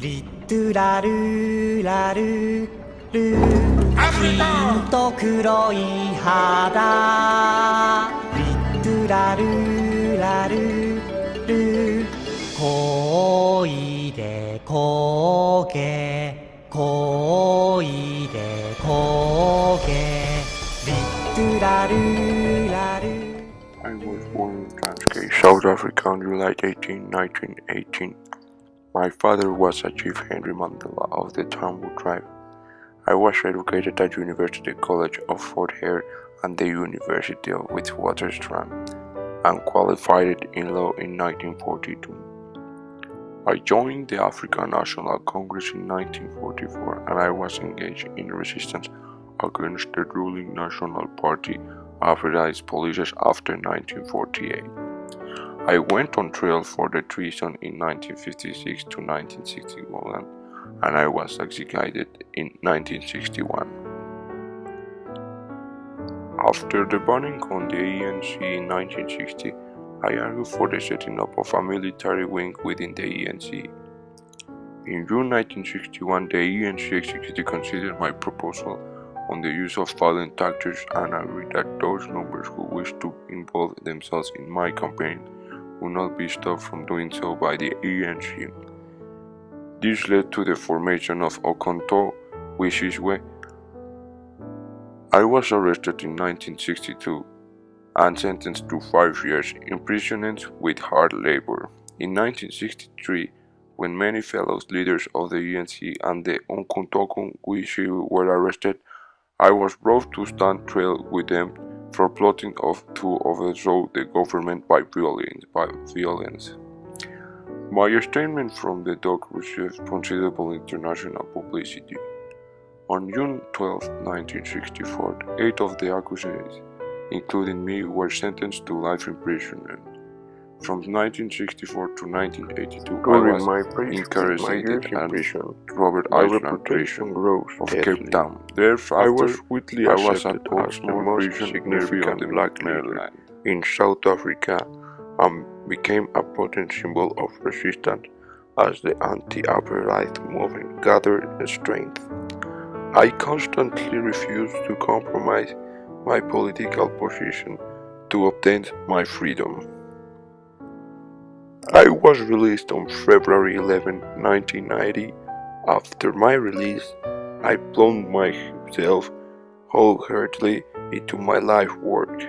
リトゥラルラルルピンと黒い肌リトゥラルラルル恋で焦げ恋で焦げリトゥラルラル I was born in Transkei, South Africa on July 18, 1918. My father was a Chief Henry Mandela of the Tamil tribe. I was educated at University College of Fort Hare and the University of Witwatersrand and qualified in law in 1942. I joined the African National Congress in 1944 and I was engaged in resistance against the ruling National Party after its policies after 1948. I went on trial for the treason in 1956 to 1961 and I was executed in 1961. After the banning on the ANC in 1960, I argued for the setting up of a military wing within the ANC. In June 1961, the ANC executive considered my proposal on the use of violent tactics and agreed that those members who wished to involve themselves in my campaign would not be stopped from doing so by the ANC. This led to the formation of Okonto Wishiswe. I was arrested in 1962 and sentenced to 5 years imprisonment with hard labor. In 1963, when many fellow leaders of the ANC and the Okontokun Wishiswe were arrested, I was brought to stand trial with them for plotting to overthrow the government by violence. My statement from the dock received considerable international publicity. On June 12, 1964, 8 of the accused, including me, were sentenced to life imprisonment. From 1964 to 1982, I was incarcerated at Robert Island prison of Cape Town. Thereafter, I was swiftly accepted as the most significant black male in South Africa and became a potent symbol of resistance as the anti-apartheid movement gathered strength. I constantly refused to compromise my political position to obtain my freedom. I was released on February 11, 1990. After my release, I plunged myself wholeheartedly into my life work,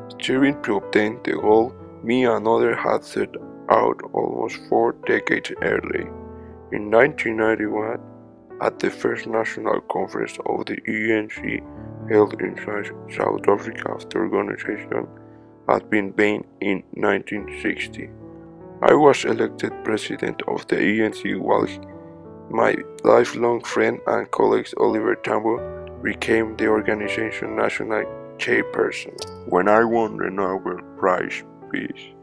striving to obtain the goal me and others had set out almost 4 decades early. In 1991, at the first national conference of the ANC held in South Africa after organization had been banned in 1960. I was elected president of the ANC while my lifelong friend and colleague Oliver Tambo became the organization's national chairperson. When I won the Nobel Prize Peace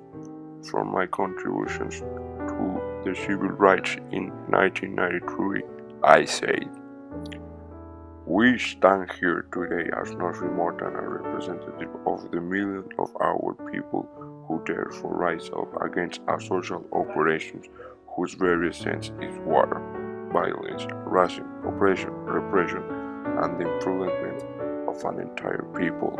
for my contributions to the civil rights in 1993, I said, "We stand here today as nothing more than a representative of the millions of our people who therefore rise up against a social operation whose very sense is war, violence, racism, oppression, repression, and the imprisonment of an entire people."